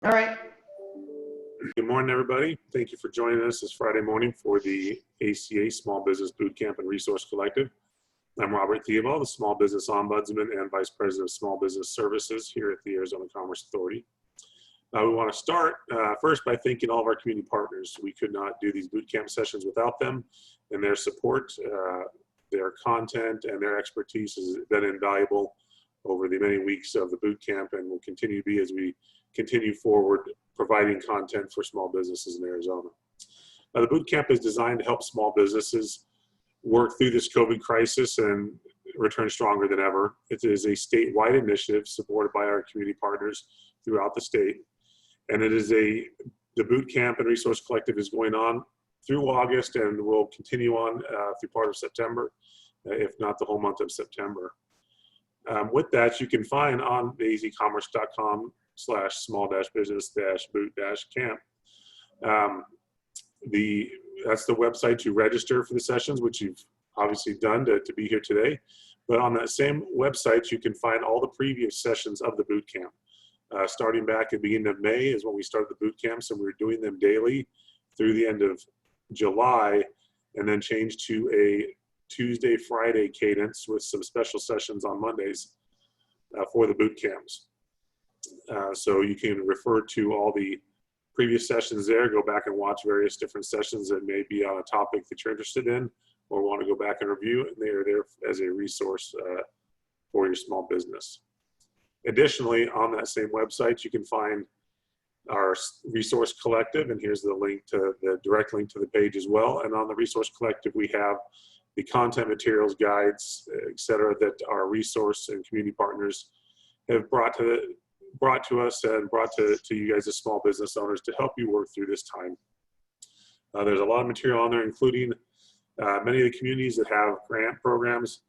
All right. Good morning, everybody. Thank you for joining us this Friday morning for the ACA Small Business Bootcamp and Resource Collective. I'm Robert Theobald, the Small Business Ombudsman and Vice President of Small Business Services here at the Arizona Commerce Authority. We want to start first by thanking all of our community partners. We could not do these bootcamp sessions without them, and their support, their content, and their expertise has been invaluable over the many weeks of the bootcamp, and will continue to be as we continue forward providing content for small businesses in Arizona. The bootcamp is designed to help small businesses work through this COVID crisis and return stronger than ever. It is a statewide initiative supported by our community partners throughout the state. And it is the bootcamp and resource collective is going on through August and will continue on through part of September, if not the whole month of September. With that, you can find on azcommerce.com/small-business-boot-camp. That's the website to register for the sessions, which you've obviously done to be here today. But on that same website, you can find all the previous sessions of the bootcamp. Starting back at the beginning of May is when we started the boot camps, and we were doing them daily through the end of July, and then changed to a Tuesday, Friday cadence with some special sessions on Mondays for the boot camps. So you can refer to all the previous sessions there, go back and watch various different sessions that may be on a topic that you're interested in or want to go back and review, and they are there as a resource for your small business. Additionally, on that same website, you can find our resource collective, and here's the link to the direct link to the page as well. And on the resource collective, we have the content materials, guides, etc., that our resource and community partners have brought to us and brought to you guys as small business owners to help you work through this time. There's a lot of material on there, including many of the communities that have grant programs.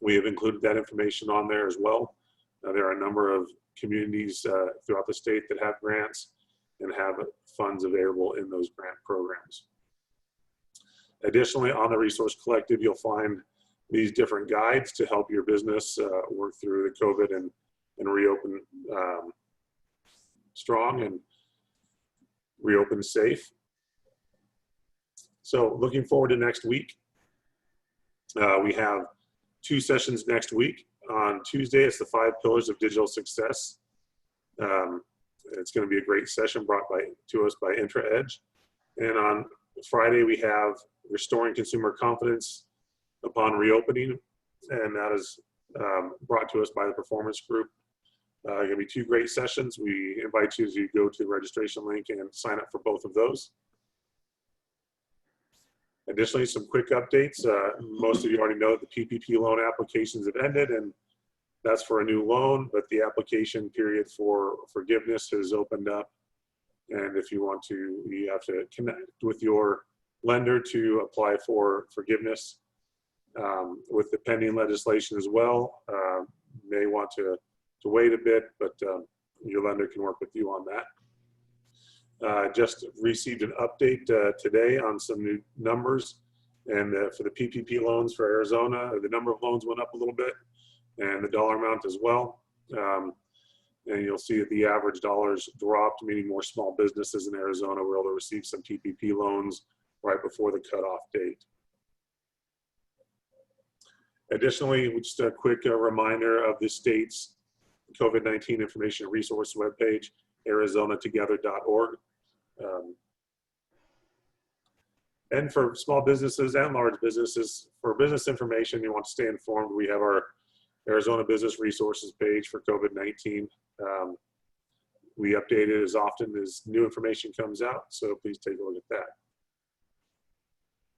We have included that information on there as well. There are a number of communities throughout the state that have grants and have funds available in those grant programs. Additionally, on the Resource Collective, you'll find these different guides to help your business work through the COVID and reopen strong and reopen safe. So looking forward to next week. We have 2 sessions next week. On Tuesday, it's the 5 Pillars of Digital Success. It's going to be a great session brought to us by IntraEdge. And on Friday, we have Restoring Consumer Confidence Upon Reopening, and that is brought to us by the Performance Group. Going to be 2 great sessions. We invite you to go to the registration link and sign up for both of those. Additionally, some quick updates. Most of you already know that the PPP loan applications have ended, and that's for a new loan, but the application period for forgiveness has opened up. And if you want to, you have to connect with your lender to apply for forgiveness. With the pending legislation as well, may want to wait a bit, but your lender can work with you on that. Just received an update today on some new numbers, and for the PPP loans for Arizona, the number of loans went up a little bit, and the dollar amount as well. And you'll see that the average dollars dropped, meaning more small businesses in Arizona were able to receive some PPP loans right before the cutoff date. Additionally, just a quick reminder of the state's COVID-19 information resource webpage, arizonatogether.org. And for small businesses and large businesses, for business information, you want to stay informed, we have our Arizona Business Resources page for COVID-19. We update it as often as new information comes out, so please take a look at that.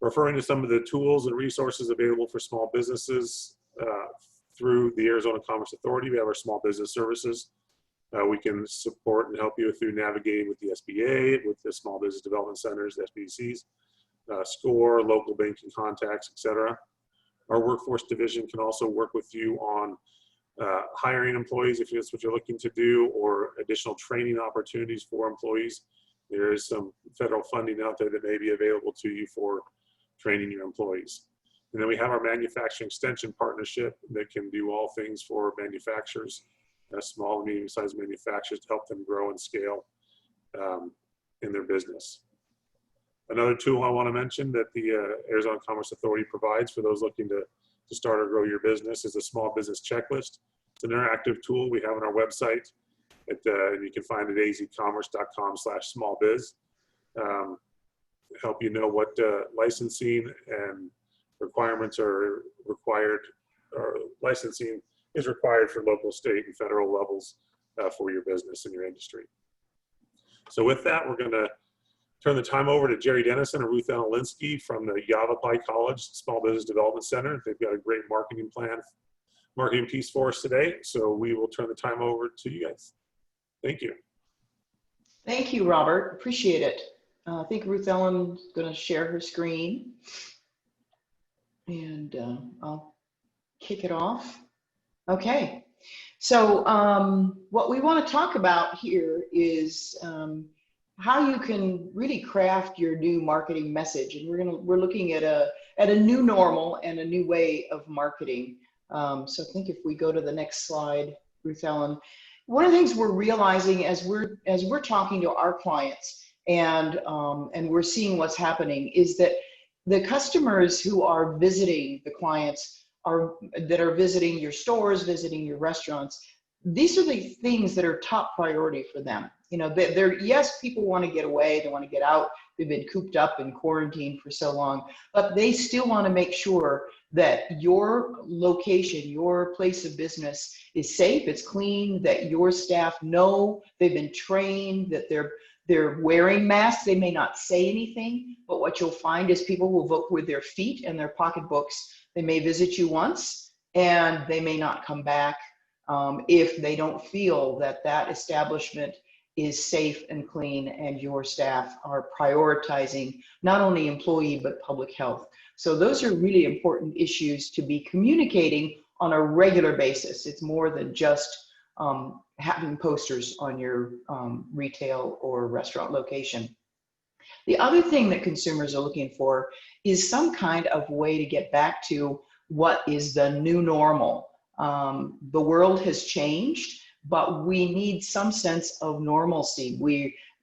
Referring to some of the tools and resources available for small businesses through the Arizona Commerce Authority, we have our small business services. We can support and help you through navigating with the SBA, with the small business development centers, SBDCs, SCORE, local banking contacts, etc. Our workforce division can also work with you on hiring employees if that's what you're looking to do, or additional training opportunities for employees. There is some federal funding out there that may be available to you for training your employees. And then we have our manufacturing extension partnership that can do all things for manufacturers small and medium-sized manufacturers to help them grow and scale in their business. Another tool I want to mention that the Arizona Commerce Authority provides for those looking to start or grow your business is a small business checklist. It's an interactive tool we have on our website. You can find it at azcommerce.com/smallbiz. Help you know what licensing and requirements are required, or licensing is required for local, state, and federal levels for your business and your industry. So with that, we're going to turn the time over to Jerry Dennison and Ruth Ellen Linsky from the Yavapai College Small Business Development Center. They've got a great marketing piece for us today. So we will turn the time over to you guys. Thank you. Thank you, Robert. Appreciate it. I think Ruth Ellen's going to share her screen. And I'll kick it off. Okay. So what we want to talk about here is how you can really craft your new marketing message. And we're looking at a new normal and a new way of marketing. So I think if we go to the next slide, Ruth Ellen, one of the things we're realizing as we're talking to our clients and we're seeing what's happening is that the customers who are visiting the clients that are visiting your stores, visiting your restaurants, these are the things that are top priority for them. You know, yes, people want to get away, they want to get out, they've been cooped up and quarantined for so long, but they still want to make sure that your location, your place of business is safe, it's clean, that your staff know they've been trained, that they're wearing masks. They may not say anything, but what you'll find is people will vote with their feet and their pocketbooks. They may visit you once and they may not come back if they don't feel that that establishment is safe and clean and your staff are prioritizing not only employee but public health. So those are really important issues to be communicating on a regular basis. It's more than just having posters on your retail or restaurant location. The other thing that consumers are looking for is some kind of way to get back to what is the new normal. The world has changed, but we need some sense of normalcy.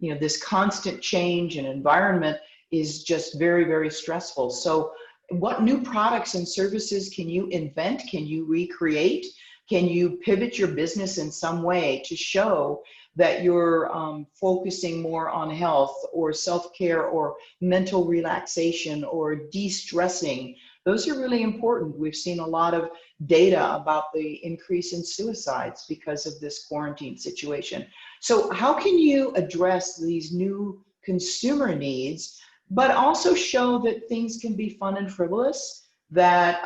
This constant change and environment is just very, very stressful. So what new products and services can you invent? Can you recreate? Can you pivot your business in some way to show that you're focusing more on health or self-care or mental relaxation or de-stressing? Those are really important. We've seen a lot of data about the increase in suicides because of this quarantine situation. So how can you address these new consumer needs, but also show that things can be fun and frivolous, that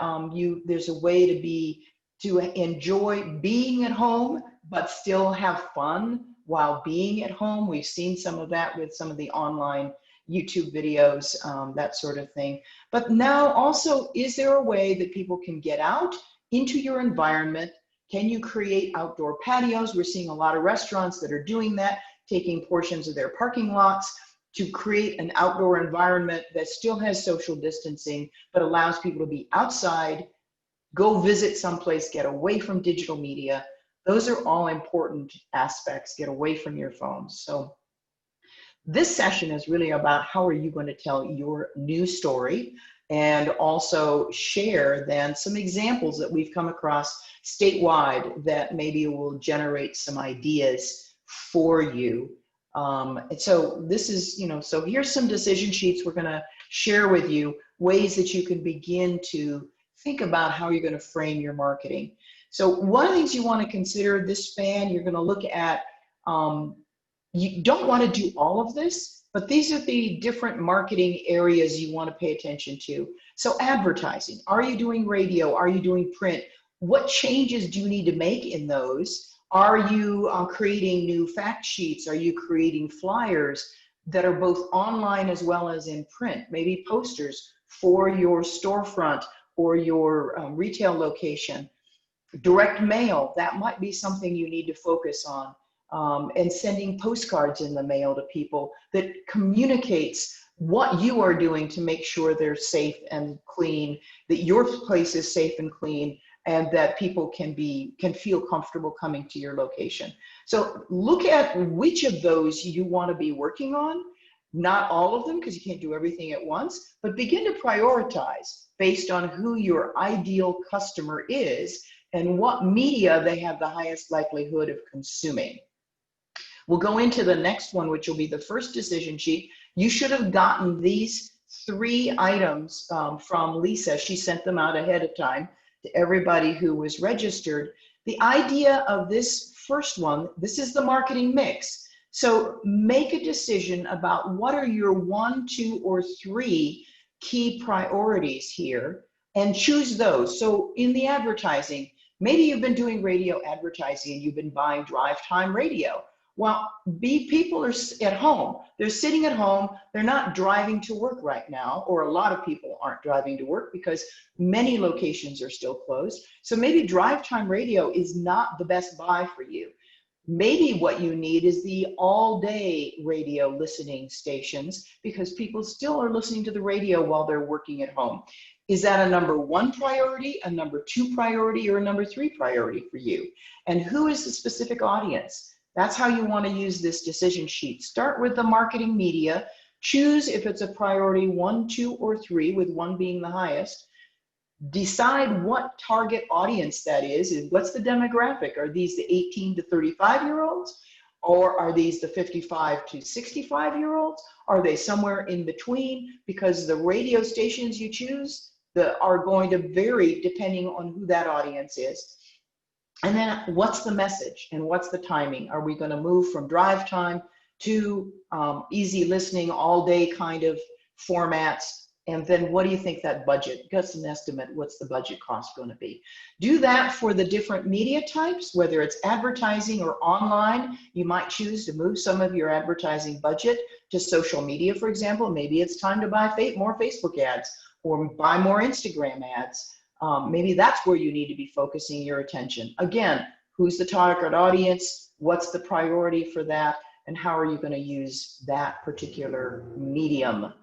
there's a way to enjoy being at home, but still have fun while being at home? We've seen some of that with some of the online YouTube videos, that sort of thing. But now also, is there a way that people can get out into your environment? Can you create outdoor patios? We're seeing a lot of restaurants that are doing that, taking portions of their parking lots to create an outdoor environment that still has social distancing, but allows people to be outside, go visit someplace, get away from digital media. Those are all important aspects. Get away from your phones. So this session is really about how are you going to tell your new story, and also share then some examples that we've come across statewide that maybe will generate some ideas for you. And so this is, so here's some decision sheets we're going to share with you, ways that you can begin to think about how you're going to frame your marketing. So one of the things you want to consider this span, you're going to look at, you don't want to do all of this, but these are the different marketing areas you want to pay attention to. So advertising, are you doing radio? Are you doing print? What changes do you need to make in those? Are you creating new fact sheets? Are you creating flyers that are both online as well as in print? Maybe posters for your storefront or your retail location. Direct mail, that might be something you need to focus on. And sending postcards in the mail to people that communicates what you are doing to make sure they're safe and clean, that your place is safe and clean, and that people can feel comfortable coming to your location. So look at which of those you want to be working on. Not all of them, because you can't do everything at once, but begin to prioritize based on who your ideal customer is and what media they have the highest likelihood of consuming. We'll go into the next one, which will be the first decision sheet. You should have gotten these 3 items from Lisa. She sent them out ahead of time to everybody who was registered. The idea of this first one, this is the marketing mix. So make a decision about what are your 1, 2, or 3 key priorities here and choose those. So in the advertising, maybe you've been doing radio advertising and you've been buying drive time radio. Well, people are at home. They're sitting at home. They're not driving to work right now, or a lot of people aren't driving to work because many locations are still closed. So maybe drive time radio is not the best buy for you. Maybe what you need is the all-day radio listening stations because people still are listening to the radio while they're working at home. Is that a number 1 priority, a number 2 priority, or a number 3 priority for you? And who is the specific audience? That's how you want to use this decision sheet. Start with the marketing media. Choose if it's a priority 1, 2, or 3, with 1 being the highest. Decide what target audience that is, and what's the demographic. Are these the 18 to 35-year-olds? Or are these the 55 to 65-year-olds? Are they somewhere in between? Because the radio stations you choose are going to vary depending on who that audience is. And then what's the message and what's the timing? Are we going to move from drive time to easy listening all day kind of formats? And then what do you think that budget, just an estimate, what's the budget cost going to be? Do that for the different media types, whether it's advertising or online. You might choose to move some of your advertising budget to social media, for example. Maybe it's time to buy more Facebook ads or buy more Instagram ads. Maybe that's where you need to be focusing your attention. Again, who's the target audience? What's the priority for that? And how are you going to use that particular medium?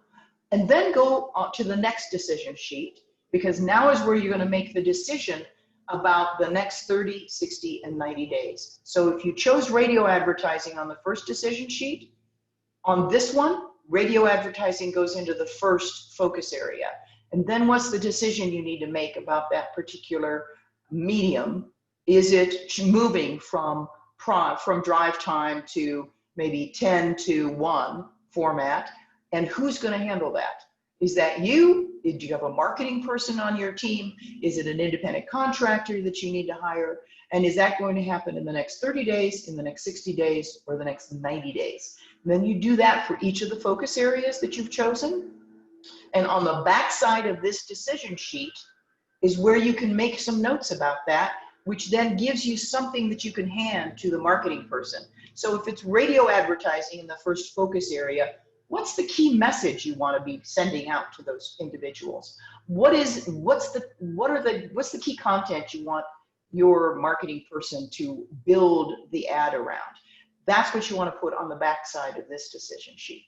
And then go to the next decision sheet, because now is where you're going to make the decision about the next 30, 60, and 90 days. So if you chose radio advertising on the first decision sheet, on this one, radio advertising goes into the first focus area. And then what's the decision you need to make about that particular medium? Is it moving from drive time to maybe 10 to 1 format? And who's going to handle that? Is that you? Do you have a marketing person on your team? Is it an independent contractor that you need to hire? And is that going to happen in the next 30 days, in the next 60 days, or the next 90 days? And then you do that for each of the focus areas that you've chosen. And on the back side of this decision sheet is where you can make some notes about that, which then gives you something that you can hand to the marketing person. So if it's radio advertising in the first focus area, what's the key message you want to be sending out to those individuals? What's the key content you want your marketing person to build the ad around? That's what you want to put on the back side of this decision sheet.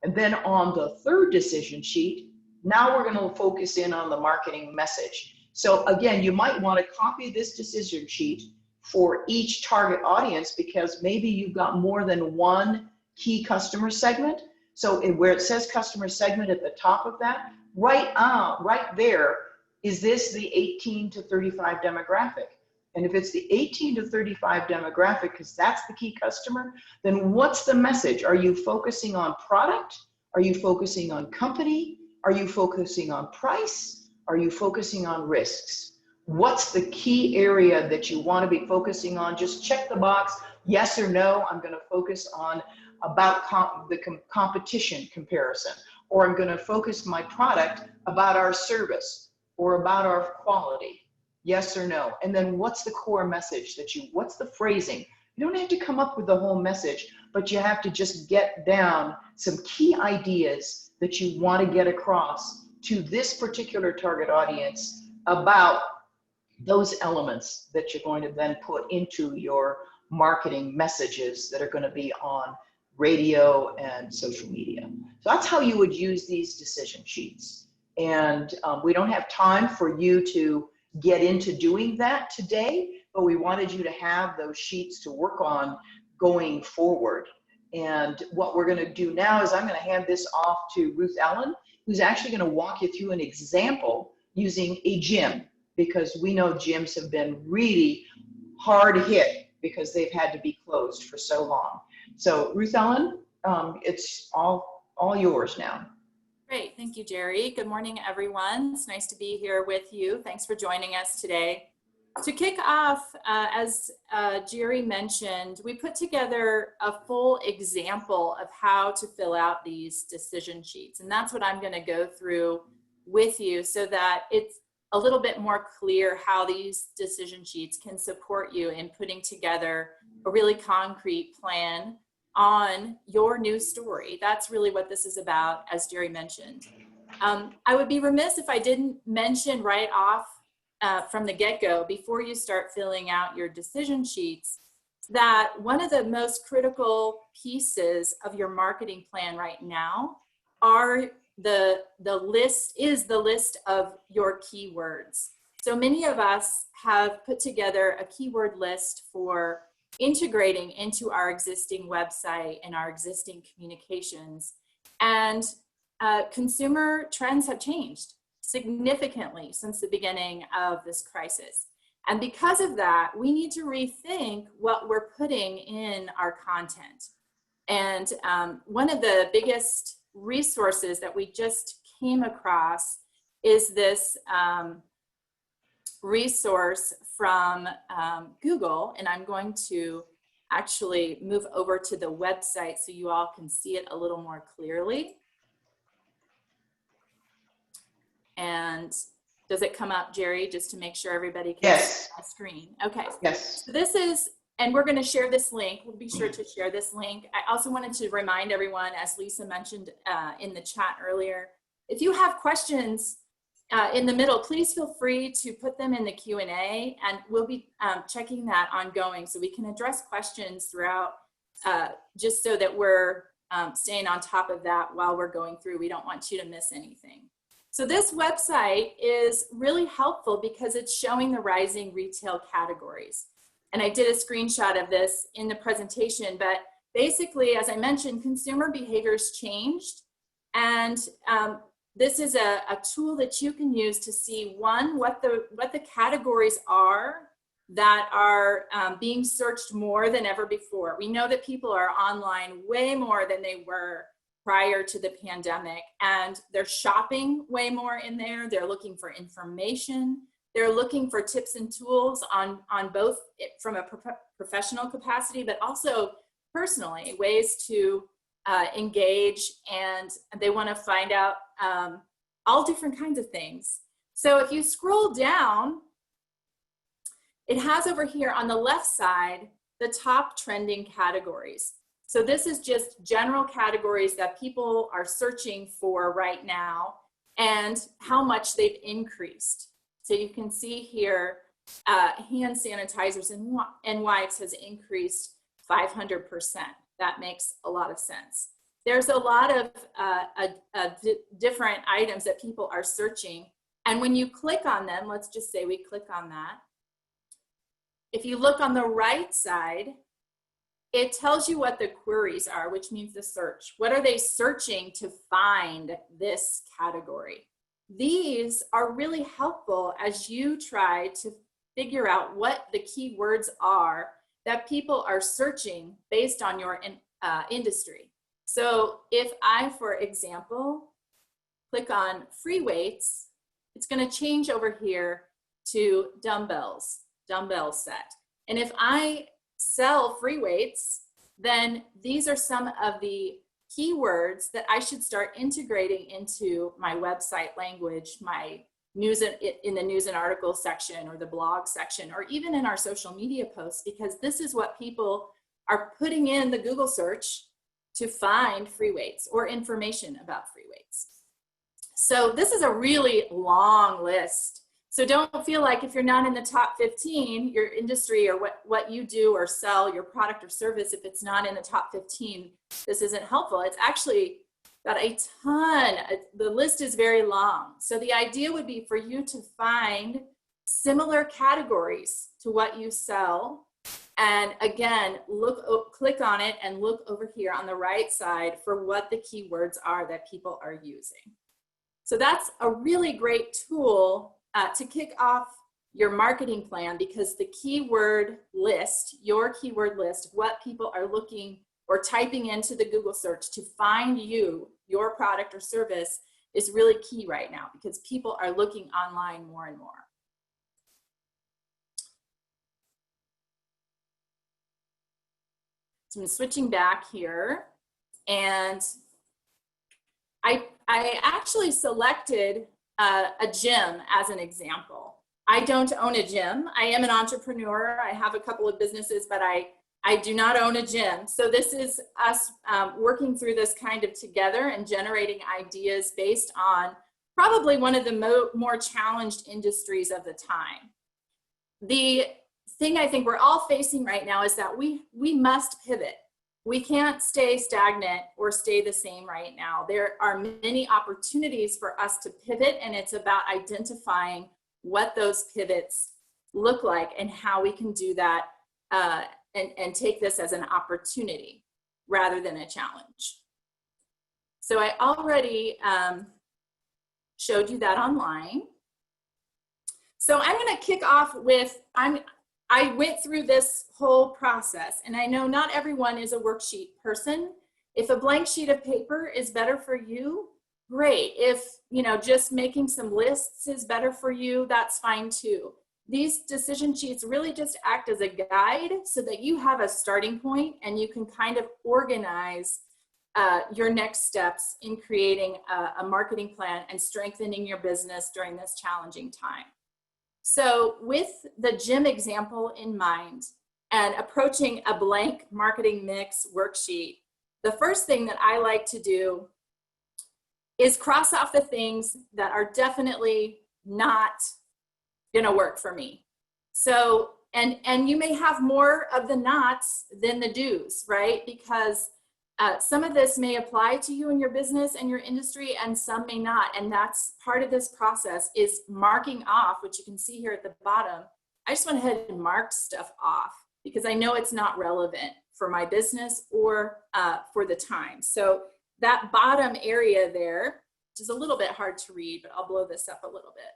And then on the third decision sheet, now we're going to focus in on the marketing message. So again, you might want to copy this decision sheet for each target audience, because maybe you've got more than 1 key customer segment. So where it says customer segment at the top of that, right there, is this the 18 to 35 demographic? And if it's the 18 to 35 demographic, because that's the key customer, then what's the message? Are you focusing on product? Are you focusing on company? Are you focusing on price? Are you focusing on risks? What's the key area that you want to be focusing on? Just check the box, yes or no. I'm going to focus on about the competition comparison, or I'm going to focus my product about our service or about our quality, yes or no. And then what's the core message what's the phrasing? You don't have to come up with the whole message, but you have to just get down some key ideas that you want to get across to this particular target audience about those elements that you're going to then put into your marketing messages that are going to be on radio and social media. So that's how you would use these decision sheets. And we don't have time for you to get into doing that today, but we wanted you to have those sheets to work on going forward. And what we're going to do now is I'm going to hand this off to Ruth Ellen, who's actually going to walk you through an example using a gym, because we know gyms have been really hard hit because they've had to be closed for so long. So Ruth Ellen, it's all yours now. Great, thank you, Jerry. Good morning, everyone. It's nice to be here with you. Thanks for joining us today. To kick off, as Jerry mentioned, we put together a full example of how to fill out these decision sheets. And that's what I'm going to go through with you so that it's a little bit more clear how these decision sheets can support you in putting together a really concrete plan on your new story. That's really what this is about, as Jerry mentioned. I would be remiss if I didn't mention right off from the get-go, before you start filling out your decision sheets, that one of the most critical pieces of your marketing plan right now are the list of your keywords. So many of us have put together a keyword list for integrating into our existing website and our existing communications, and consumer trends have changed significantly since the beginning of this crisis. And because of that, we need to rethink what we're putting in our content. And one of the biggest resources that we just came across is this resource from Google. And I'm going to actually move over to the website so you all can see it a little more clearly. And does it come up, Jerry, just to make sure everybody can see the screen? Okay. Yes. So this is, and we're going to share this link. We'll be sure to share this link. I also wanted to remind everyone, as Lisa mentioned in the chat earlier, if you have questions in the middle, please feel free to put them in the Q&A, and we'll be checking that ongoing so we can address questions throughout, just so that we're staying on top of that while we're going through. We don't want you to miss anything. So this website is really helpful because it's showing the rising retail categories. And I did a screenshot of this in the presentation, but basically, as I mentioned, consumer behaviors changed. And this is a tool that you can use to see, one, what the categories are that are being searched more than ever before. We know that people are online way more than they were prior to the pandemic, and they're shopping way more in there. They're looking for information. They're looking for tips and tools on both from a professional capacity, but also personally, ways to engage, and they want to find out all different kinds of things. So if you scroll down, it has over here on the left side the top trending categories. So this is just general categories that people are searching for right now and how much they've increased. So you can see here, hand sanitizers and wipes has increased 500%. That makes a lot of sense. There's a lot of different items that people are searching. And when you click on them, let's just say we click on that. If you look on the right side, it tells you what the queries are, which means the search. What are they searching to find this category? These are really helpful as you try to figure out what the keywords are that people are searching based on your industry. So if I, for example, click on free weights, it's going to change over here to dumbbell set. And if I sell free weights, then these are some of the keywords that I should start integrating into my website language, my news in the news and articles section or the blog section, or even in our social media posts, because this is what people are putting in the Google search to find free weights or information about free weights. So this is a really long list. So don't feel like if you're not in the top 15, your industry or what you do or sell, your product or service, if it's not in the top 15, this isn't helpful. It's actually got a ton. The list is very long. So the idea would be for you to find similar categories to what you sell. And again, click on it and look over here on the right side for what the keywords are that people are using. So that's a really great tool to kick off your marketing plan, because the keyword list, your keyword list, what people are looking or typing into the Google search to find you, your product or service, is really key right now, because people are looking online more and more. So I'm switching back here, and I actually selected a gym as an example. I don't own a gym. I am an entrepreneur. I have a couple of businesses, but I do not own a gym. So this is us working through this kind of together and generating ideas based on probably one of the more challenged industries of the time. The thing I think we're all facing right now is that we must pivot. We can't stay stagnant or stay the same right now. There are many opportunities for us to pivot, and it's about identifying what those pivots look like and how we can do that and take this as an opportunity rather than a challenge. So I already showed you that online. So I'm going to kick off with, I went through this whole process, and I know not everyone is a worksheet person. If a blank sheet of paper is better for you, great. If, just making some lists is better for you, that's fine too. These decision sheets really just act as a guide so that you have a starting point and you can kind of organize your next steps in creating a marketing plan and strengthening your business during this challenging time. So with the gym example in mind and approaching a blank marketing mix worksheet, the first thing that I like to do is cross off the things that are definitely not going to work for me. So, and you may have more of the nots than the do's, right? Because some of this may apply to you in your business and your industry, and some may not. And that's part of this process, is marking off, which you can see here at the bottom. I just went ahead and marked stuff off because I know it's not relevant for my business or for the time. So that bottom area there, which is a little bit hard to read, but I'll blow this up a little bit,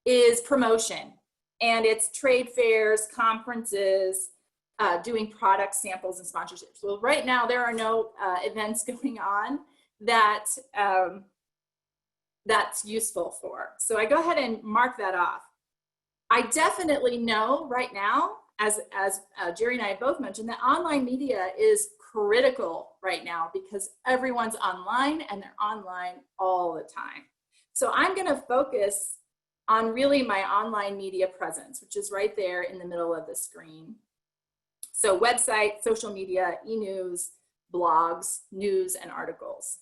is promotion. And it's trade fairs, conferences, doing product samples and sponsorships. Well, right now there are no events going on that that's useful for. So I go ahead and mark that off. I definitely know right now, as Jerry and I both mentioned, that online media is critical right now because everyone's online and they're online all the time. So I'm going to focus on really my online media presence, which is right there in the middle of the screen. So website, social media, e-news, blogs, news, and articles.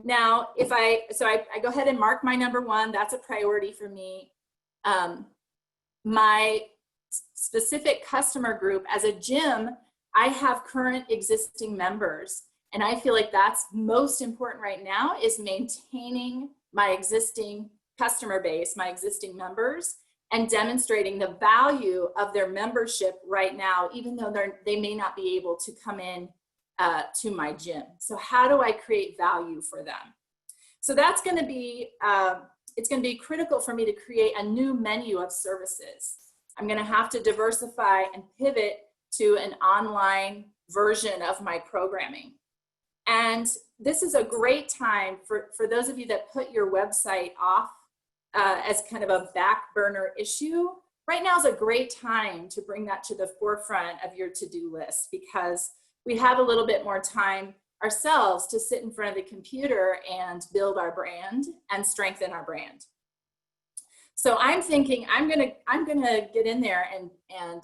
Now, I go ahead and mark my number one, that's a priority for me. My specific customer group, as a gym, I have current existing members, and I feel like that's most important right now, is maintaining my existing customer base, my existing members, and demonstrating the value of their membership right now, even though they may not be able to come in to my gym. So how do I create value for them? So that's going to be, it's going to be critical for me to create a new menu of services. I'm going to have to diversify and pivot to an online version of my programming. And this is a great time for those of you that put your website off as kind of a back burner issue. Right now is a great time to bring that to the forefront of your to-do list, because we have a little bit more time ourselves to sit in front of the computer and build our brand and strengthen our brand. So I'm thinking I'm gonna get in there and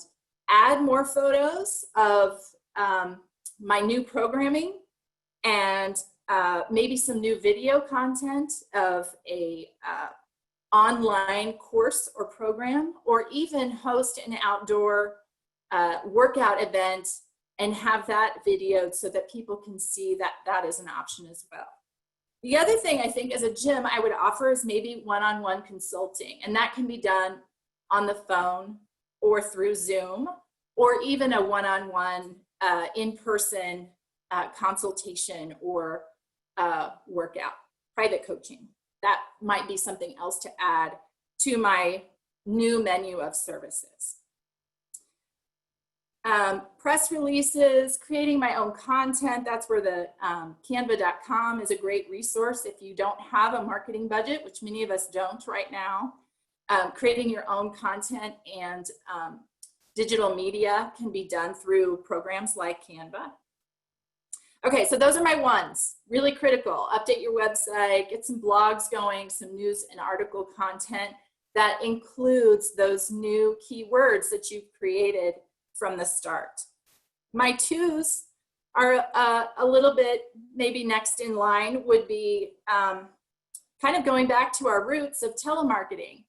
add more photos of my new programming, and maybe some new video content of a online course or program, or even host an outdoor workout event and have that videoed so that people can see that that is an option as well. The other thing I think as a gym I would offer is maybe one-on-one consulting, and that can be done on the phone or through Zoom, or even a one-on-one in-person consultation or workout, private coaching. That might be something else to add to my new menu of services. Press releases, creating my own content. That's where the canva.com is a great resource if you don't have a marketing budget, which many of us don't right now. Creating your own content and digital media can be done through programs like Canva. Okay, so those are my ones, really critical. Update your website, get some blogs going, some news and article content that includes those new keywords that you've created from the start. My twos are a little bit maybe next in line would be kind of going back to our roots of telemarketing.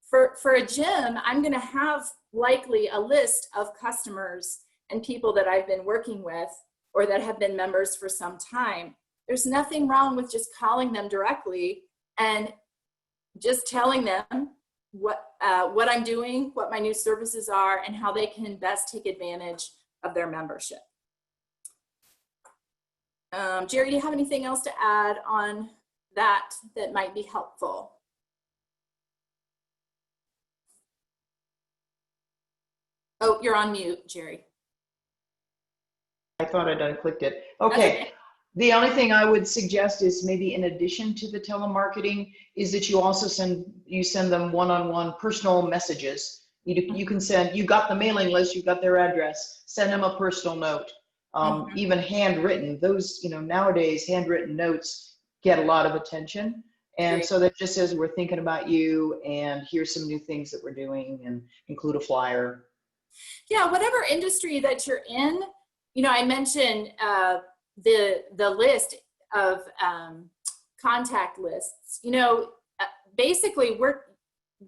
For a gym, I'm gonna have likely a list of customers and people that I've been working with or that have been members for some time. There's nothing wrong with just calling them directly and just telling them what I'm doing, what my new services are, and how they can best take advantage of their membership. Jerry, do you have anything else to add on that might be helpful? Oh, you're on mute, Jerry. I thought I'd unclicked it. Okay. The only thing I would suggest is maybe in addition to the telemarketing is that you also send them one-on-one personal messages. You can send, you got the mailing list, you got their address, send them a personal note, even handwritten. Those, nowadays handwritten notes get a lot of attention. And so that just says, we're thinking about you and here's some new things that we're doing, and include a flyer. Yeah, whatever industry that you're in, I mentioned the list of contact lists. Basically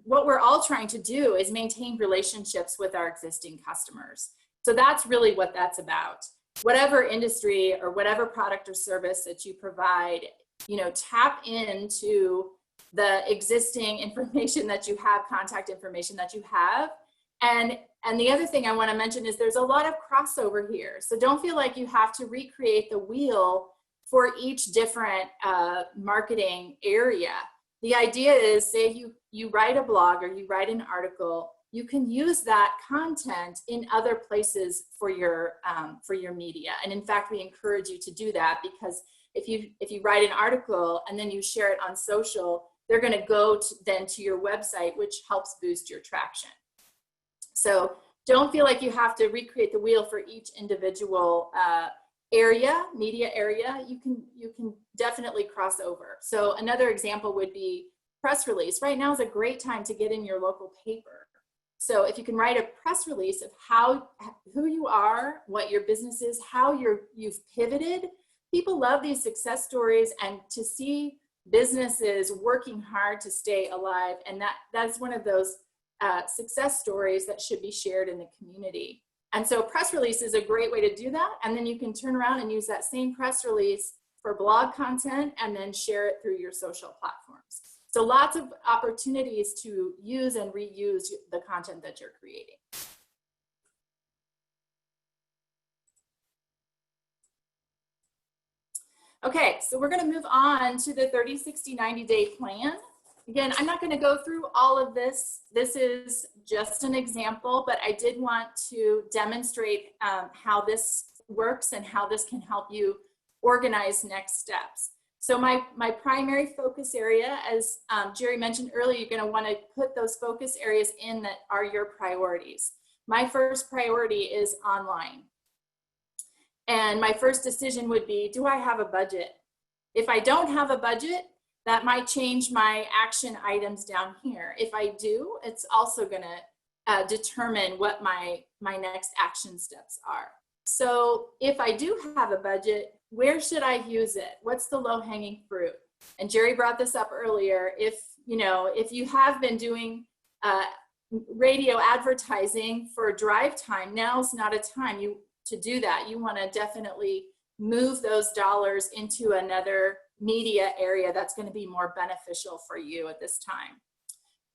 what we're all trying to do is maintain relationships with our existing customers. So that's really what that's about. Whatever industry or whatever product or service that you provide, tap into the existing information that you have, contact information that you have. And the other thing I want to mention is there's a lot of crossover here. So don't feel like you have to recreate the wheel for each different marketing area. The idea is, say you write a blog or you write an article, you can use that content in other places for your media. And in fact, we encourage you to do that, because if you write an article and then you share it on social, they're going to go then to your website, which helps boost your traction. So don't feel like you have to recreate the wheel for each individual media area. You can definitely cross over. So another example would be press release. Right now is a great time to get in your local paper. So if you can write a press release of who you are, what your business is, how you've pivoted. People love these success stories and to see businesses working hard to stay alive. And that's one of those success stories that should be shared in the community. And so press release is a great way to do that. And then you can turn around and use that same press release for blog content and then share it through your social platforms. So lots of opportunities to use and reuse the content that you're creating. Okay, so we're going to move on to the 30, 60, 90-day plan. Again, I'm not going to go through all of this. This is just an example, but I did want to demonstrate how this works and how this can help you organize next steps. So my primary focus area, as Jerry mentioned earlier, you're going to want to put those focus areas in that are your priorities. My first priority is online. And my first decision would be, do I have a budget? If I don't have a budget, that might change my action items down here. If I do, it's also going to determine what my next action steps are. So if I do have a budget, where should I use it? What's the low-hanging fruit? And Jerry brought this up earlier. If you have been doing radio advertising for drive time, now's not a time to do that. You want to definitely move those dollars into another media area that's going to be more beneficial for you at this time.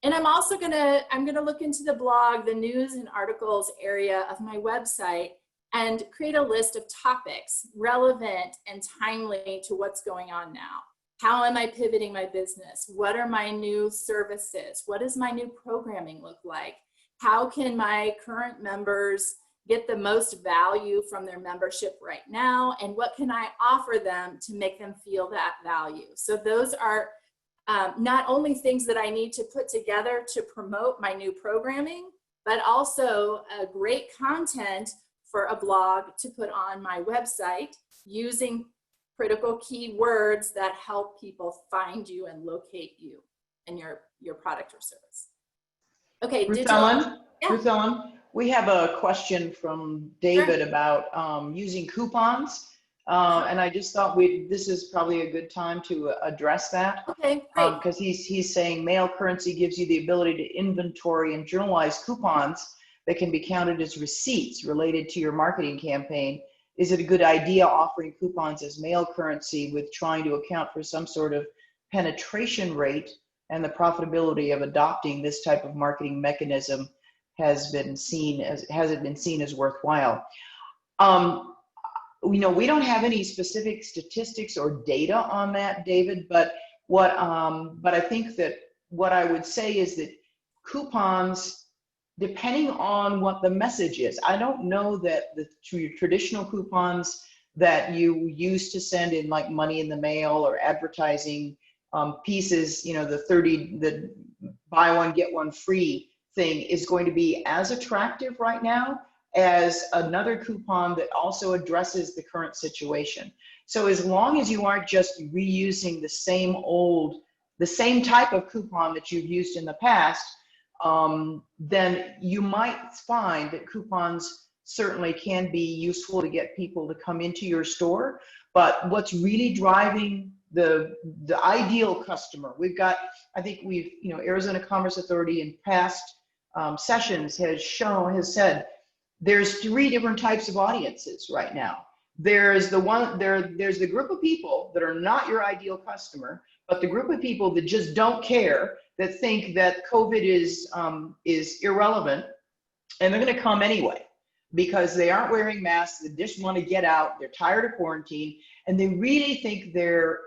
And I'm also I'm gonna look into the blog, the news and articles area of my website, and create a list of topics relevant and timely to what's going on now. How am I pivoting my business? What are my new services? What does my new programming look like? How can my current members get the most value from their membership right now? And what can I offer them to make them feel that value? So those are not only things that I need to put together to promote my new programming, but also great content for a blog to put on my website using critical keywords that help people find you and locate you and your product or service. Okay, Ruth Ellen, Ruth Ellen, we have a question from David about using coupons. And I just thought this is probably a good time to address that. Okay, great. Because he's saying mail currency gives you the ability to inventory and journalize coupons that can be counted as receipts related to your marketing campaign. Is it a good idea offering coupons as mail currency with trying to account for some sort of penetration rate, and the profitability of adopting this type of marketing mechanism hasn't been seen as worthwhile? We don't have any specific statistics or data on that, David, but I think that what I would say is that coupons, depending on what the message is, I don't know that the traditional coupons that you used to send in, like money in the mail or advertising pieces, the buy one get one free thing, is going to be as attractive right now as another coupon that also addresses the current situation. So as long as you aren't just reusing the same type of coupon that you've used in the past, then you might find that coupons certainly can be useful to get people to come into your store. But what's really driving the ideal customer, Arizona Commerce Authority in past sessions has said there's 3 different types of audiences right now. There's the group of people that are not your ideal customer, but the group of people that just don't care, that think that COVID is irrelevant, and they're going to come anyway because they aren't wearing masks, they just want to get out, they're tired of quarantine, and they really think they're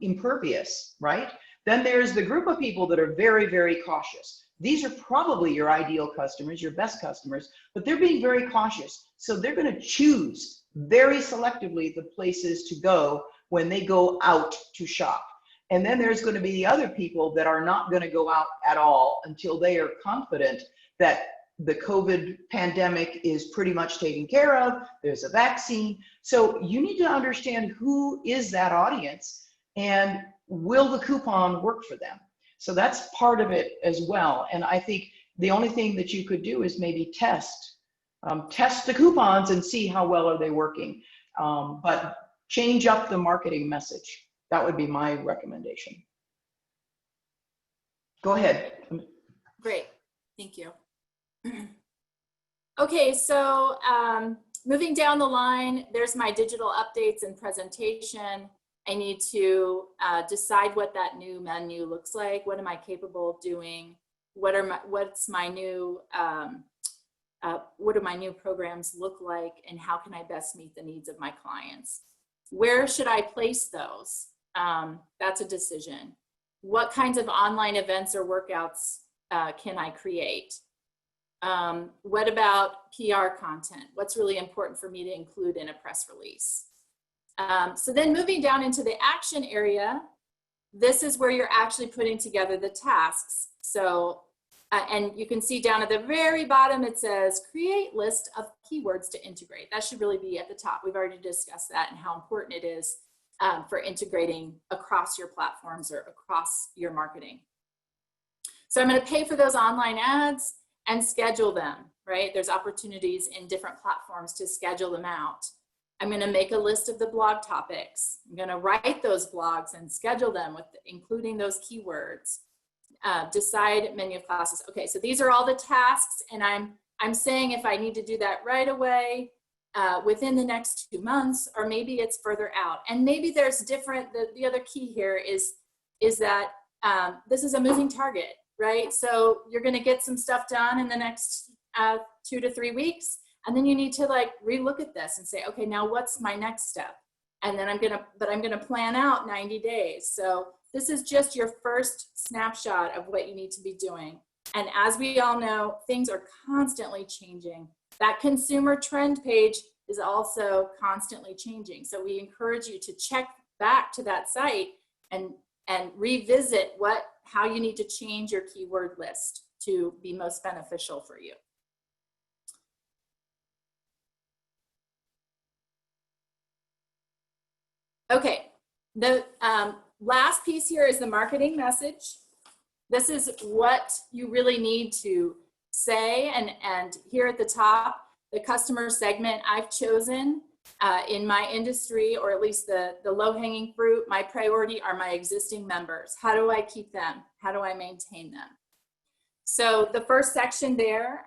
impervious, right? Then there's the group of people that are very, very cautious. These are probably your ideal customers, your best customers, but they're being very cautious. So they're going to choose very selectively the places to go when they go out to shop. And then there's going to be the other people that are not going to go out at all until they are confident that the COVID pandemic is pretty much taken care of, there's a vaccine. So you need to understand who is that audience and will the coupon work for them? So that's part of it as well. And I think the only thing that you could do is maybe test the coupons and see how well are they working. But change up the marketing message. That would be my recommendation. Go ahead. Great, thank you. Okay, so moving down the line, there's my digital updates and presentation. I need to decide what that new menu looks like. What am I capable of doing? What do my new programs look like, and how can I best meet the needs of my clients? Where should I place those? That's a decision. What kinds of online events or workouts can I create? What about PR content? What's really important for me to include in a press release? So then moving down into the action area, this is where you're actually putting together the tasks. So, and you can see down at the very bottom, it says create list of keywords to integrate. That should really be at the top. We've already discussed that and how important it is for integrating across your platforms or across your marketing. So I'm going to pay for those online ads and schedule them, right? There's opportunities in different platforms to schedule them out. I'm going to make a list of the blog topics. I'm going to write those blogs and schedule them with including those keywords. Decide menu of classes. Okay, so these are all the tasks, and I'm saying if I need to do that right away, within the next 2 months, or maybe it's further out. And maybe there's different, the other key here is that this is a moving target, right? So you're gonna get some stuff done in the next 2 to 3 weeks, and then you need to like relook at this and say, okay, now what's my next step? And then I'm gonna plan out 90 days. So this is just your first snapshot of what you need to be doing. And as we all know, things are constantly changing. That consumer trend page is also constantly changing. So we encourage you to check back to that site and revisit how you need to change your keyword list to be most beneficial for you. Okay, the last piece here is the marketing message. This is what you really need to say, and here at the top, the customer segment I've chosen in my industry, or at least the low-hanging fruit, my priority are my existing members. How do I keep them? How do I maintain them? So the first section there,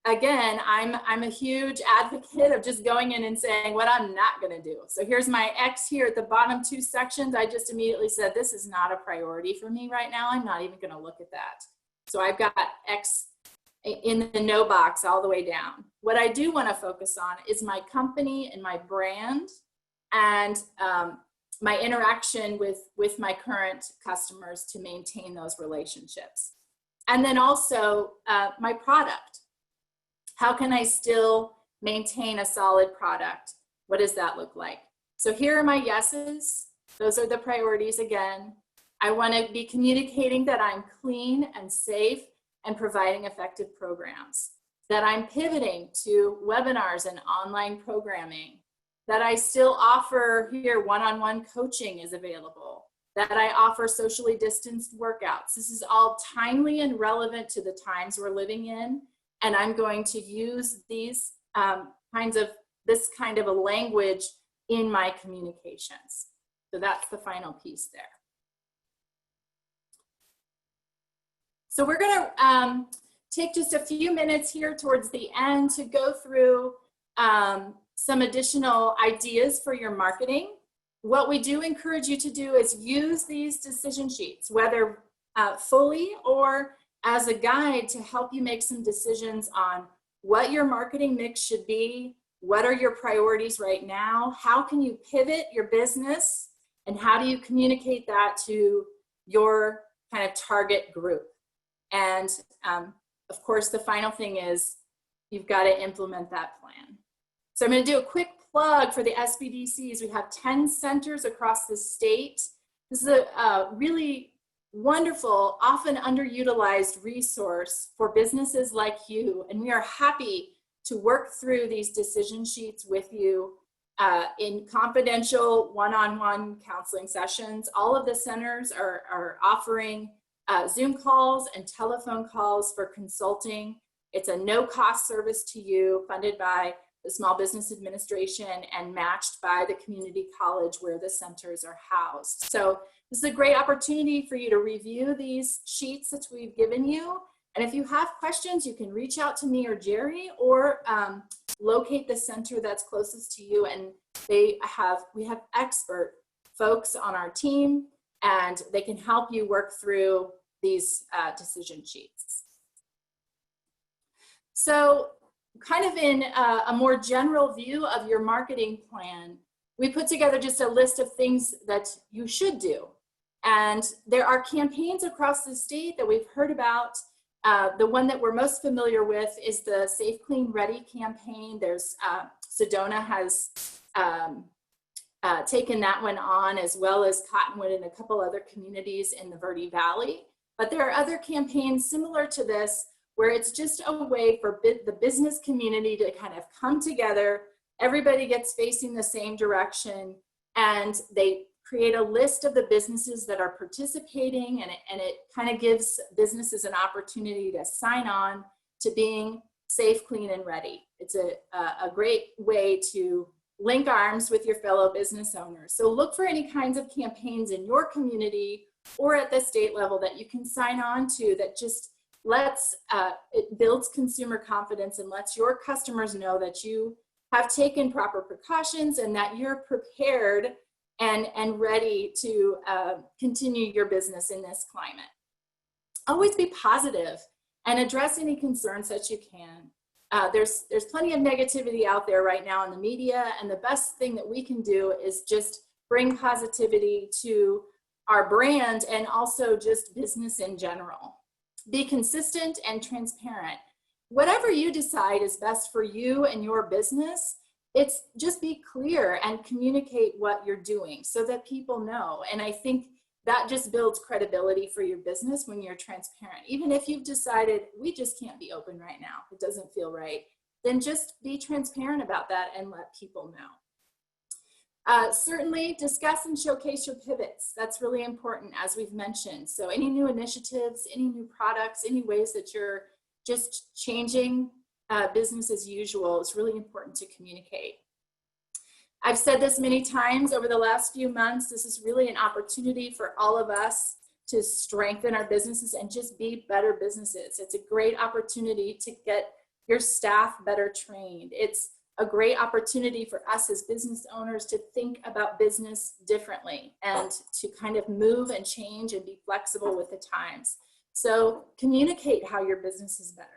again, I'm a huge advocate of just going in and saying what I'm not going to do. So here's my X here at the bottom 2 sections. I just immediately said, this is not a priority for me right now. I'm not even going to look at that. So I've got X in the no box all the way down. What I do want to focus on is my company and my brand, and my interaction with my current customers to maintain those relationships. And then also my product. How can I still maintain a solid product? What does that look like? So here are my yeses. Those are the priorities again. I want to be communicating that I'm clean and safe and providing effective programs, that I'm pivoting to webinars and online programming, that I still offer here one-on-one coaching is available, that I offer socially distanced workouts. This is all timely and relevant to the times we're living in, and I'm going to use these this kind of a language in my communications. So that's the final piece there. So we're going to take just a few minutes here towards the end to go through some additional ideas for your marketing. What we do encourage you to do is use these decision sheets, whether fully or as a guide to help you make some decisions on what your marketing mix should be, what are your priorities right now, how can you pivot your business, and how do you communicate that to your kind of target group. And of course, the final thing is you've got to implement that plan. So I'm going to do a quick plug for the SBDCs. We have 10 centers across the state. This is a really wonderful, often underutilized resource for businesses like you. And we are happy to work through these decision sheets with you in confidential one-on-one counseling sessions. All of the centers are offering Zoom calls and telephone calls for consulting. It's a no-cost service to you, funded by the Small Business Administration and matched by the community college where the centers are housed. So this is a great opportunity for you to review these sheets that we've given you. And if you have questions, you can reach out to me or Jerry, or locate the center that's closest to you. And we have expert folks on our team, and they can help you work through these decision sheets. So kind of in a more general view of your marketing plan, we put together just a list of things that you should do. And there are campaigns across the state that we've heard about. The one that we're most familiar with is the Safe, Clean, Ready campaign. There's Sedona has taken that one on, as well as Cottonwood and a couple other communities in the Verde Valley. But there are other campaigns similar to this where it's just a way for the business community to kind of come together. Everybody gets facing the same direction, and they create a list of the businesses that are participating, and it kind of gives businesses an opportunity to sign on to being safe, clean, and ready. It's a great way to link arms with your fellow business owners. So look for any kinds of campaigns in your community or at the state level that you can sign on to that just it builds consumer confidence and lets your customers know that you have taken proper precautions and that you're prepared and ready to continue your business in this climate. Always be positive and address any concerns that you can. There's plenty of negativity out there right now in the media, and the best thing that we can do is just bring positivity to our brand and also just business in general. Be consistent and transparent. Whatever you decide is best for you and your business, it's just be clear and communicate what you're doing so that people know. And I think that just builds credibility for your business when you're transparent. Even if you've decided we just can't be open right now, it doesn't feel right, then just be transparent about that and let people know. Certainly discuss and showcase your pivots. That's really important, as we've mentioned. So any new initiatives, any new products, any ways that you're just changing business as usual is really important to communicate. I've said this many times over the last few months. This is really an opportunity for all of us to strengthen our businesses and just be better businesses. It's a great opportunity to get your staff better trained. It's a great opportunity for us as business owners to think about business differently and to kind of move and change and be flexible with the times. So communicate how your business is better.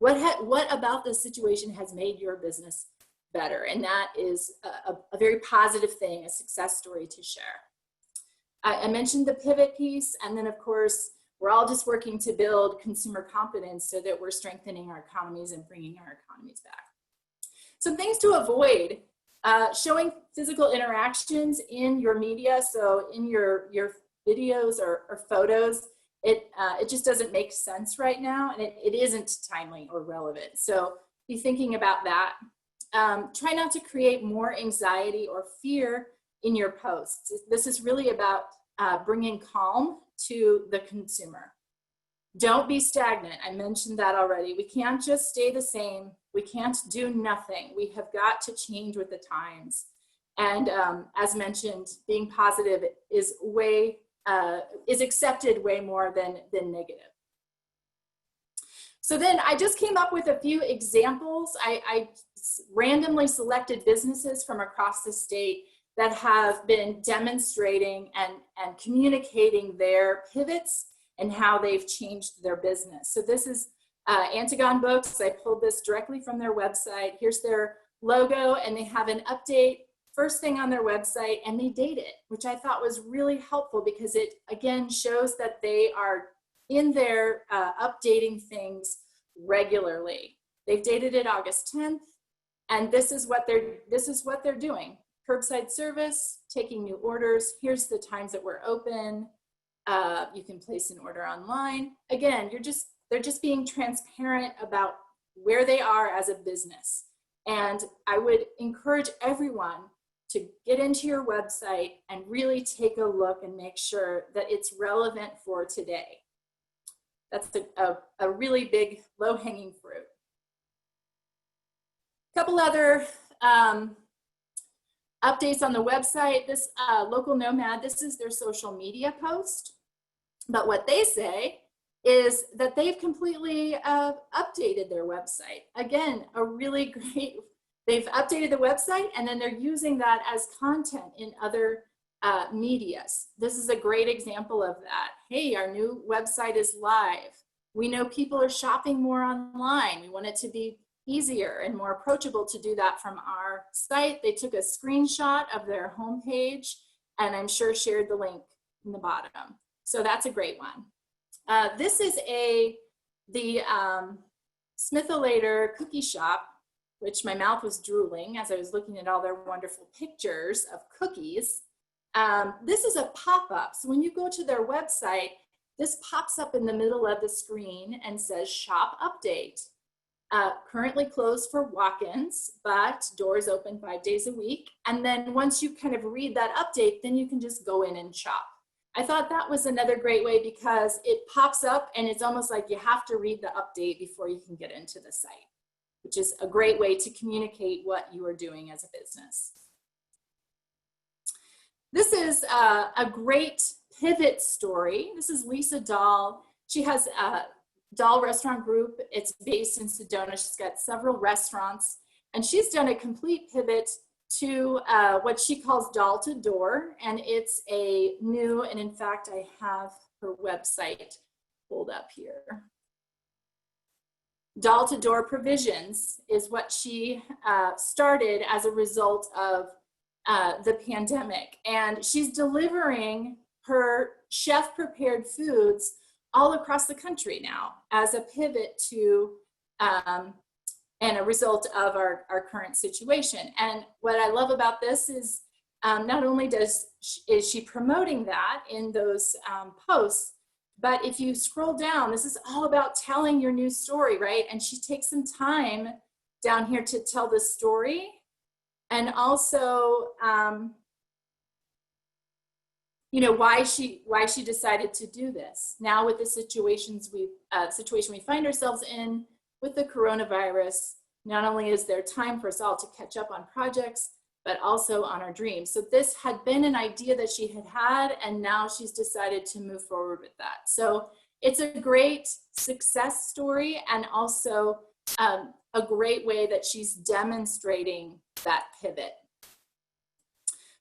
What about this situation has made your business better? And that is a very positive thing, a success story to share. I mentioned the pivot piece, and then of course, we're all just working to build consumer confidence so that we're strengthening our economies and bringing our economies back. Some things to avoid: showing physical interactions in your media, so in your videos or photos. It just doesn't make sense right now, and it isn't timely or relevant. So be thinking about that. Try not to create more anxiety or fear in your posts. This is really about bringing calm to the consumer. Don't be stagnant. I mentioned that already. We can't just stay the same. We can't do nothing. We have got to change with the times. And as mentioned, being positive is accepted way more than negative. So then I just came up with a few examples. I randomly selected businesses from across the state that have been demonstrating and communicating their pivots and how they've changed their business. So this is Antigone Books. I pulled this directly from their website. Here's their logo, and they have an update first thing on their website, and they date it, which I thought was really helpful because it again shows that they are in there updating things regularly. They've dated it August 10th, and this is what they're doing. Curbside service, taking new orders. Here's the times that we're open. You can place an order online. Again, they're just being transparent about where they are as a business. And I would encourage everyone to get into your website and really take a look and make sure that it's relevant for today. That's a really big low-hanging fruit. A couple other updates on the website. This local Nomad, this is their social media post. But what they say is that they've completely updated their website. Again, a really great, they've updated the website and then they're using that as content in other medias. This is a great example of that. Hey, our new website is live. We know people are shopping more online. We want it to be easier and more approachable to do that from our site. They took a screenshot of their homepage and I'm sure shared the link in the bottom. So that's a great one. This is the Smith-O-Later cookie shop, which my mouth was drooling as I was looking at all their wonderful pictures of cookies. This is a pop-up. So when you go to their website, this pops up in the middle of the screen and says shop update. Currently closed for walk-ins, but doors open 5 days a week. And then once you kind of read that update, then you can just go in and shop. I thought that was another great way because it pops up and it's almost like you have to read the update before you can get into the site, which is a great way to communicate what you are doing as a business. This is a great pivot story. This is Lisa Dahl. She has a Dahl Restaurant Group. It's based in Sedona. She's got several restaurants And she's done a complete pivot to what she calls Dahl to Door. And it's a new, and in fact, I have her website pulled up here. Dahl to Door Provisions is what she started as a result of the pandemic. And she's delivering her chef prepared foods all across the country now as a pivot to and a result of our current situation. And what I love about this is not only is she promoting that in those posts, but if you scroll down, this is all about telling your new story, right? And she takes some time down here to tell the story, and also, you know, why she decided to do this. Now with the situation we find ourselves in with the coronavirus, not only is there time for us all to catch up on projects, but also on our dreams. So this had been an idea that she had, and now she's decided to move forward with that. So it's a great success story, and also a great way that she's demonstrating that pivot.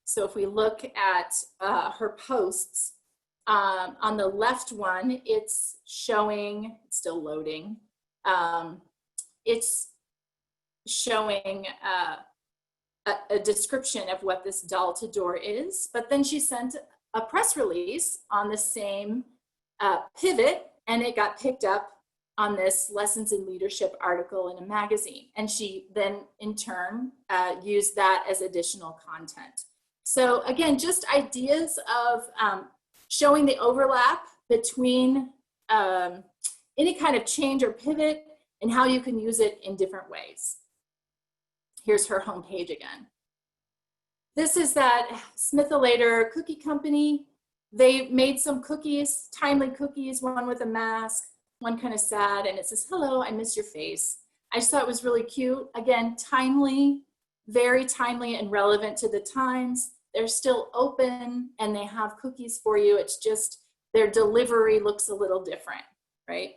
So if we look at her posts, on the left one, it's showing, it's still loading, it's showing a description of what this Dahl to Door is, but then she sent a press release on the same pivot, and it got picked up on this Lessons in Leadership article in a magazine. And she then in turn used that as additional content. So again, just ideas of showing the overlap between any kind of change or pivot and how you can use it in different ways. Here's her homepage again. This is that Smith-O-Later cookie company. They made some cookies, timely cookies, one with a mask, one kind of sad, and it says, "Hello, I miss your face." I just thought it was really cute. Again, timely, very timely and relevant to the times. They're still open and they have cookies for you. It's just their delivery looks a little different, right?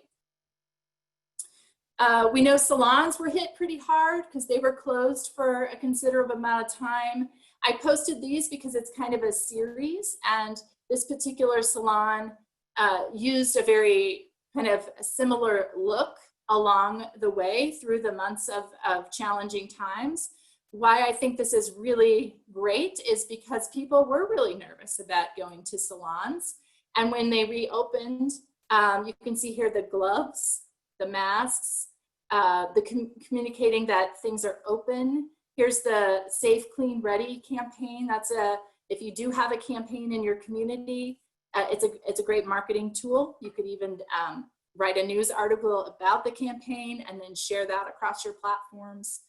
We know salons were hit pretty hard because they were closed for a considerable amount of time. I posted these because it's kind of a series, and this particular salon used a very kind of a similar look along the way through the months of challenging times. Why I think this is really great is because people were really nervous about going to salons. And when they reopened, you can see here the gloves, the masks, communicating that things are open. Here's the Safe, Clean, Ready campaign. That's if you do have a campaign in your community, it's a great marketing tool. You could even write a news article about the campaign and then share that across your platforms.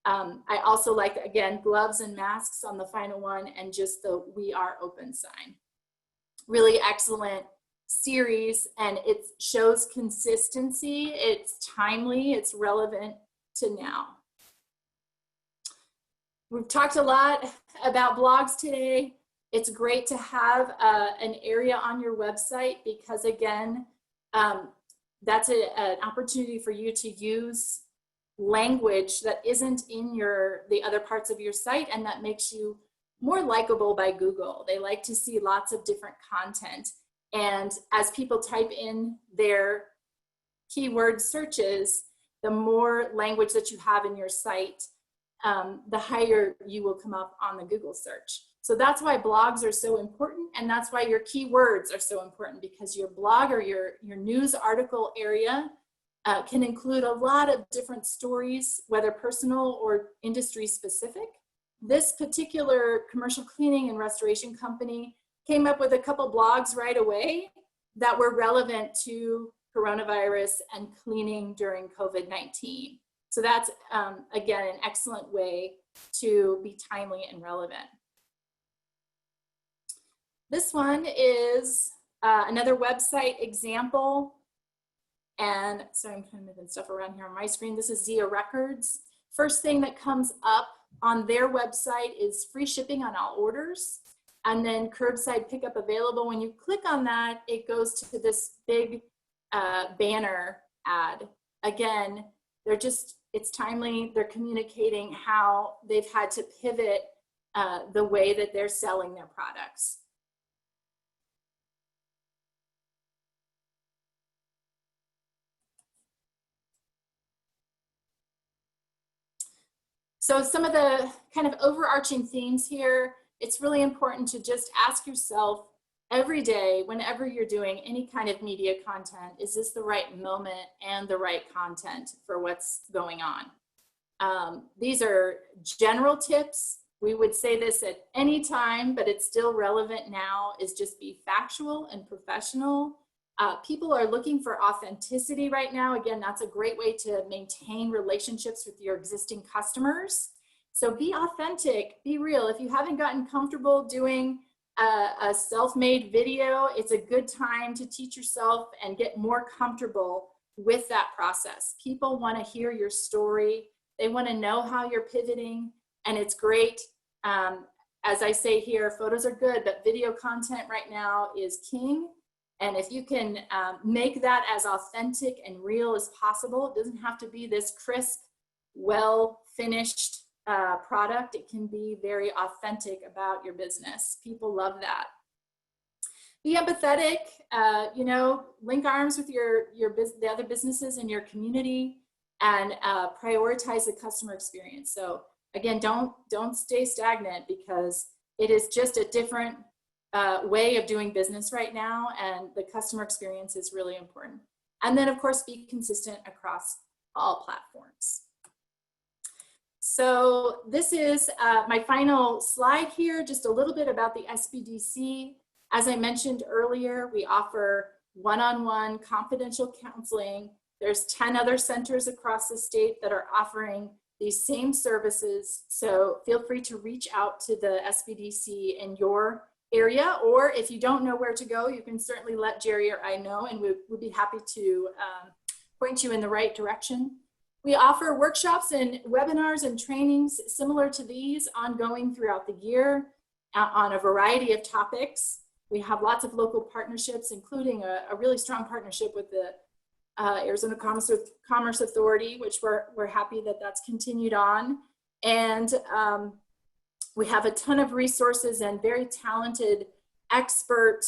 I also like, again, gloves and masks on the final one, and just the "We Are Open" sign. Really excellent series, and it shows consistency. It's timely, it's relevant to now. We've talked a lot about blogs today. It's great to have an area on your website because, again, that's an opportunity for you to use language that isn't in the other parts of your site, and that makes you more likable by Google. They like to see lots of different content. And as people type in their keyword searches, the more language that you have in your site, the higher you will come up on the Google search. So that's why blogs are so important, and that's why your keywords are so important, because your blog or your news article area can include a lot of different stories, whether personal or industry specific. This particular commercial cleaning and restoration company came up with a couple blogs right away that were relevant to coronavirus and cleaning during COVID-19. So that's, again, an excellent way to be timely and relevant. This one is another website example. And sorry, I'm kind of moving stuff around here on my screen. This is Zia Records. First thing that comes up on their website is free shipping on all orders, and then curbside pickup available. When you click on that, it goes to this big banner ad. Again, they're just it's timely. They're communicating how they've had to pivot the way that they're selling their products. So some of the kind of overarching themes here, it's really important to just ask yourself every day, whenever you're doing any kind of media content, is this the right moment and the right content for what's going on? These are general tips. We would say this at any time, but it's still relevant now, is just be factual and professional. People are looking for authenticity right now. Again, that's a great way to maintain relationships with your existing customers. So be authentic, be real. If you haven't gotten comfortable doing a self-made video, it's a good time to teach yourself and get more comfortable with that process. People want to hear your story. They want to know how you're pivoting, and it's great. As I say here, photos are good, but video content right now is king. And if you can make that as authentic and real as possible, it doesn't have to be this crisp, well-finished product. It can be very authentic about your business. People love that. Be empathetic, you know, link arms with the other businesses in your community, and prioritize the customer experience. So again, don't stay stagnant, because it is just a different way of doing business right now, and the customer experience is really important. And then of course, be consistent across all platforms. So this is my final slide here, just a little bit about the SBDC. As I mentioned earlier, we offer one-on-one confidential counseling. There's 10 other centers across the state that are offering these same services. So feel free to reach out to the SBDC in your area, or if you don't know where to go, you can certainly let Jerry or I know, and we'd be happy to point you in the right direction. We offer workshops and webinars and trainings similar to these ongoing throughout the year on a variety of topics. We have lots of local partnerships, including a really strong partnership with the Arizona Commerce Authority, which we're happy that that's continued on. And we have a ton of resources and very talented expert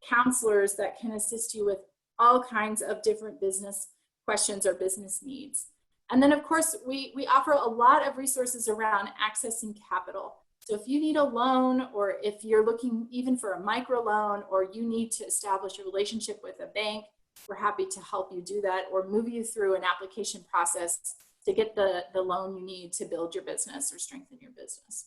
counselors that can assist you with all kinds of different business questions or business needs. And then of course, we offer a lot of resources around accessing capital. So if you need a loan, or if you're looking even for a micro loan, or you need to establish a relationship with a bank, we're happy to help you do that, or move you through an application process to get the loan you need to build your business or strengthen your business.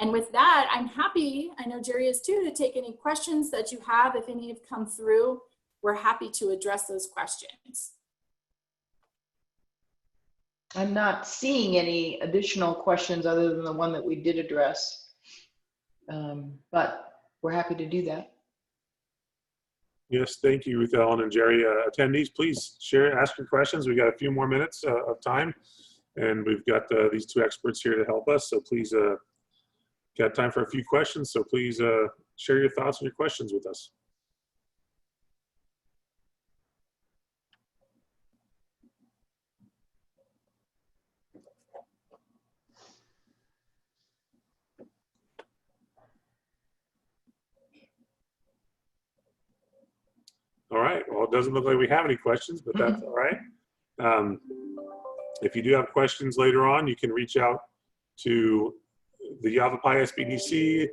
And with that, I'm happy, I know Jerry is too, to take any questions that you have. If any have come through, we're happy to address those questions. I'm not seeing any additional questions other than the one that we did address, but we're happy to do that. Yes, thank you, Ruth Ellen and Jerry. Attendees, please ask your questions. We've got a few more minutes of time, and we've got these two experts here to help us. So please, got time for a few questions. So please share your thoughts and your questions with us. All right, well, it doesn't look like we have any questions, but that's all right. If you do have questions later on, you can reach out to the Yavapai SBDC,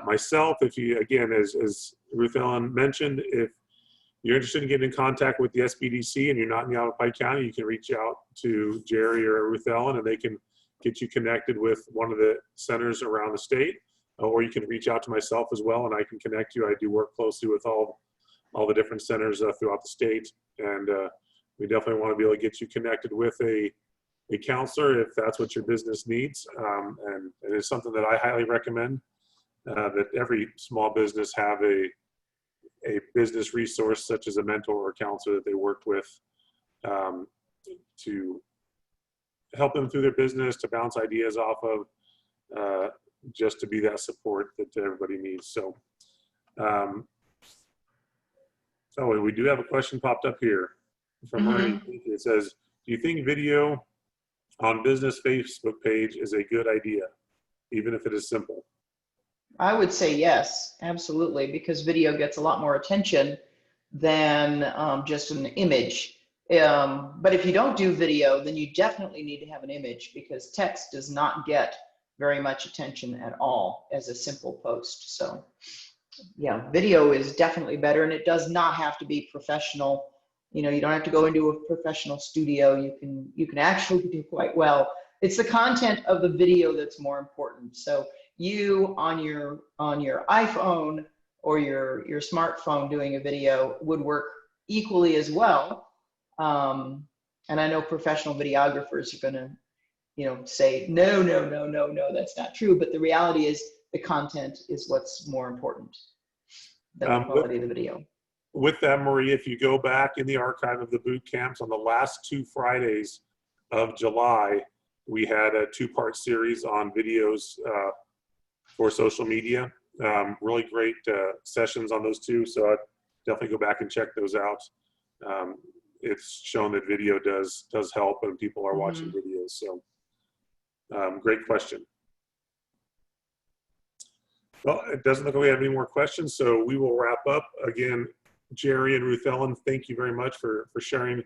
myself. If you, again, as Ruth Ellen mentioned, if you're interested in getting in contact with the SBDC and you're not in Yavapai County, you can reach out to Jerry or Ruth Ellen, and they can get you connected with one of the centers around the state, or you can reach out to myself as well, and I can connect you. I do work closely with all the different centers throughout the state, and we definitely want to be able to get you connected with a counselor if that's what your business needs. And it is something that I highly recommend, that every small business have a business resource such as a mentor or counselor that they worked with to help them through their business, to bounce ideas off of, just to be that support that everybody needs. So, oh, we do have a question popped up here from Marie. It says, do you think video on business Facebook page is a good idea, even if it is simple? I would say yes, absolutely, because video gets a lot more attention than just an image. But if you don't do video, then you definitely need to have an image, because text does not get very much attention at all as a simple post. So yeah, video is definitely better, and it does not have to be professional. You know, you don't have to go into a professional studio. You can actually do quite well. It's the content of the video that's more important. So you on your iPhone or your smartphone doing a video would work equally as well. And I know professional videographers are going to, you know, say, no, that's not true. But the reality is the content is what's more important than the quality of the video. With that, Marie, if you go back in the archive of the boot camps on the last 2 Fridays of July, we had a 2-part series on videos for social media. Really great sessions on those 2, so I'd definitely go back and check those out. It's shown that video does help, and people are watching videos. So great question. Well, it doesn't look like we have any more questions, so we will wrap up. Again, Jerry and Ruth Ellen, thank you very much for sharing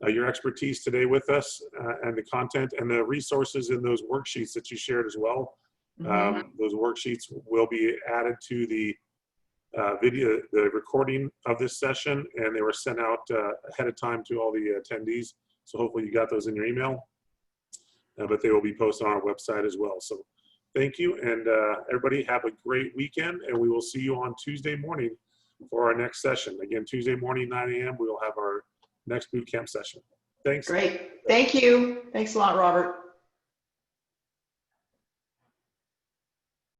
your expertise today with us, and the content and the resources in those worksheets that you shared as well. Those worksheets will be added to the video, the recording of this session, and they were sent out ahead of time to all the attendees. So hopefully you got those in your email, but they will be posted on our website as well. So thank you, and everybody have a great weekend, and we will see you on Tuesday morning for our next session. Again, Tuesday morning, 9 a.m., we will have our next boot camp session. Thanks. Great. Thank you. Thanks a lot, Robert.